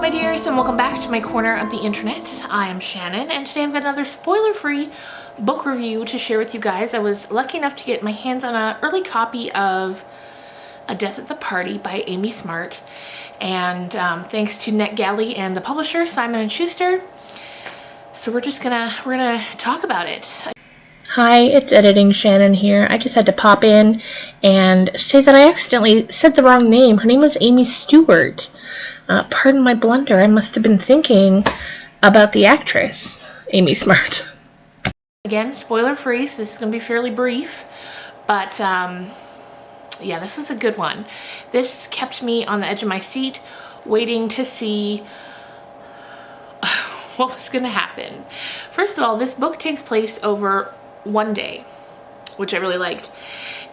my dears, and welcome back to my corner of the internet. I am Shannon, and today I've got another spoiler-free book review to share with you guys. I was lucky enough to get my hands on an early copy of A Death at the Party by Amy Smart, and thanks to NetGalley and the publisher Simon & Schuster. So we're gonna talk about it. Hi, it's Editing Shannon here. I just had to pop in and say that I accidentally said the wrong name. Her name was Amy Stuart. Pardon my blunder. I must have been thinking about the actress, Amy Smart. Again, spoiler free, so this is going to be fairly brief, but yeah, this was a good one. This kept me on the edge of my seat, waiting to see what was going to happen. First of all, this book takes place over one day, which I really liked,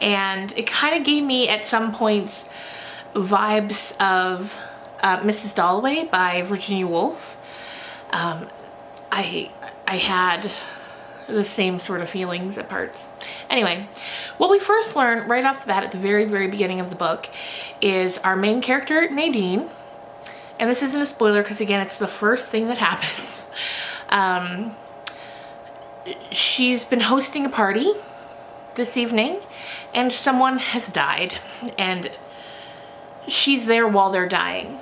and it kind of gave me at some points vibes of Mrs. Dalloway by Virginia Woolf. I had the same sort of feelings at parts. Anyway, what we first learn right off the bat at the very, very beginning of the book is our main character, Nadine, and this isn't a spoiler because again, it's the first thing that happens. She's been hosting a party this evening and someone has died, and she's there while they're dying.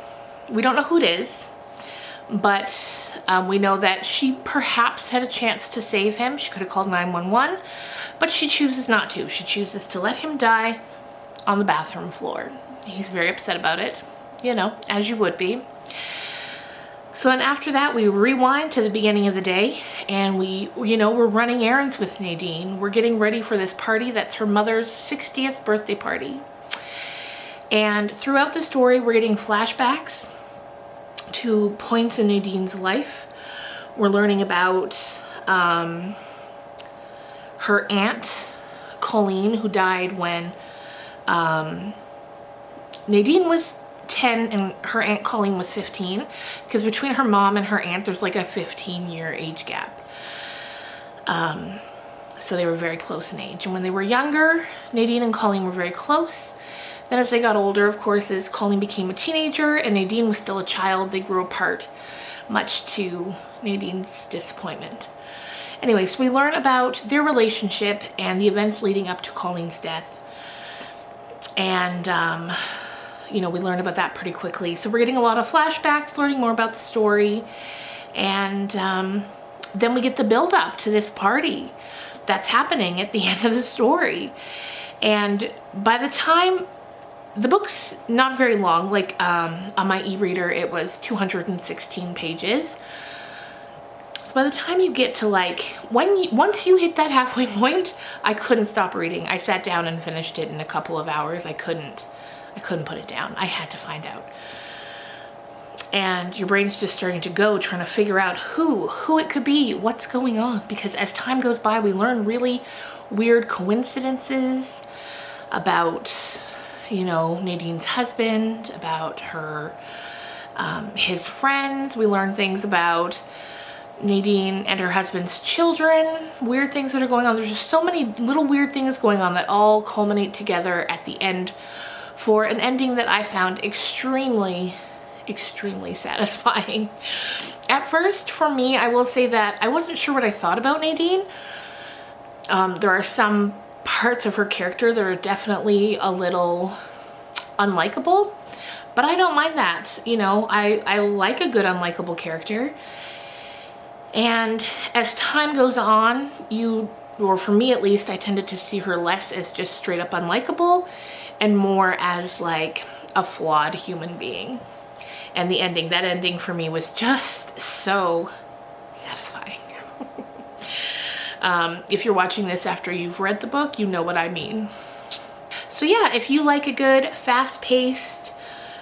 We don't know who it is, but we know that she perhaps had a chance to save him. She could have called 911, but she chooses not to. She chooses to let him die on the bathroom floor. He's very upset about it, you know, as you would be. So then after that, we rewind to the beginning of the day, and we're running errands with Nadine. We're getting ready for this party that's her mother's 60th birthday party. And throughout the story, we're getting flashbacks to points in Nadine's life. We're learning about her aunt, Colleen, who died when Nadine was 10 and her aunt Colleen was 15, because between her mom and her aunt there's like a 15-year age gap. So they were very close in age, and when they were younger, Nadine and Colleen were very close. Then as they got older, of course, as Colleen became a teenager and Nadine was still a child, they grew apart, much to Nadine's disappointment. Anyway, so we learn about their relationship and the events leading up to Colleen's death. And we learn about that pretty quickly. So we're getting a lot of flashbacks, learning more about the story. And then we get the build up to this party that's happening at the end of the story. And by the time, the book's not very long, like on my e-reader it was 216 pages. So by the time you get to once you hit that halfway point, I couldn't stop reading. I sat down and finished it in a couple of hours. I couldn't put it down. I had to find out. And your brain's just starting to go, trying to figure out who it could be, what's going on. Because as time goes by, we learn really weird coincidences about, Nadine's husband, about his friends. We learn things about Nadine and her husband's children, weird things that are going on. There's just so many little weird things going on that all culminate together at the end for an ending that I found extremely, extremely satisfying. At first, for me, I will say that I wasn't sure what I thought about Nadine. There are some parts of her character that are definitely a little unlikable, but I don't mind that. I like a good unlikable character. And as time goes on, or for me at least, I tended to see her less as just straight up unlikable and more as like a flawed human being. And that ending for me was just so satisfying. If you're watching this after you've read the book, you know what I mean. So yeah, if you like a good fast-paced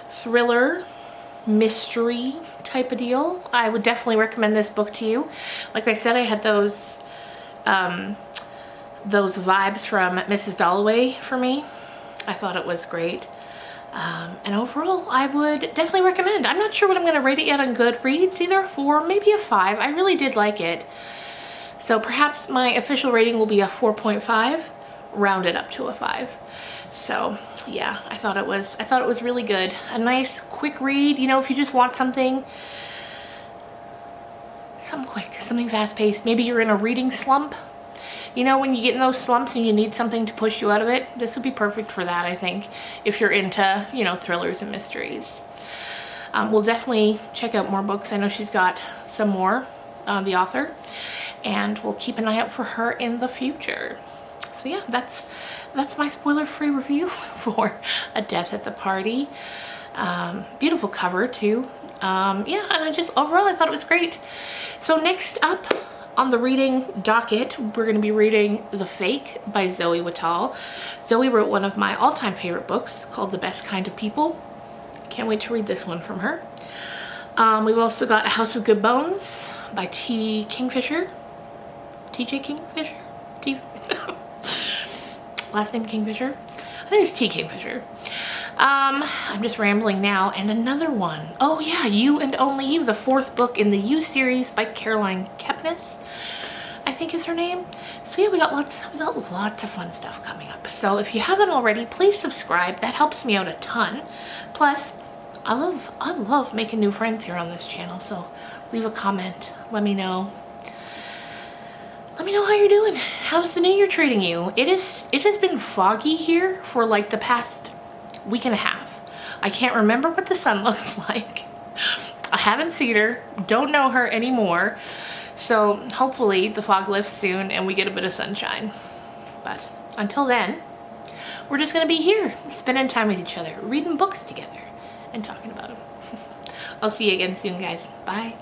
thriller, mystery type of deal, I would definitely recommend this book to you. Like I said, I had those vibes from Mrs. Dalloway for me. I thought it was great. And overall, I would definitely recommend. I'm not sure what I'm going to rate it yet on Goodreads, either a 4, maybe a 5. I really did like it. So perhaps my official rating will be a 4.5, rounded up to a 5. So yeah, I thought it was really good. A nice quick read, you know, if you just want something quick, something fast paced. Maybe you're in a reading slump. You know, when you get in those slumps and you need something to push you out of it, this would be perfect for that, I think, if you're into, you know, thrillers and mysteries. We'll definitely check out more books. I know she's got some more, the author, and we'll keep an eye out for her in the future. So yeah, that's my spoiler-free review for A Death at the Party. Beautiful cover too. Yeah, and overall I thought it was great. So next up on the reading docket, we're going to be reading The Fake by Zoe Whitall. Zoe wrote one of my all-time favorite books called The Best Kind of People. Can't wait to read this one from her. We've also got A House with Good Bones by TJ Kingfisher. Last name Kingfisher? I think it's T. Kingfisher. I'm just rambling now. And another one. Oh yeah, You and Only You, the 4th book in the You series by Caroline Kepnes, I think is her name. So yeah, we got lots of fun stuff coming up. So if you haven't already, please subscribe. That helps me out a ton. Plus, I love making new friends here on this channel. So leave a comment. Let me know how you're doing. How's the new year treating you? It has been foggy here for like the past week and a half. I can't remember what the sun looks like. I haven't seen her, don't know her anymore. So hopefully the fog lifts soon and we get a bit of sunshine. But until then, we're just gonna be here, spending time with each other, reading books together and talking about them. I'll see you again soon, guys. Bye.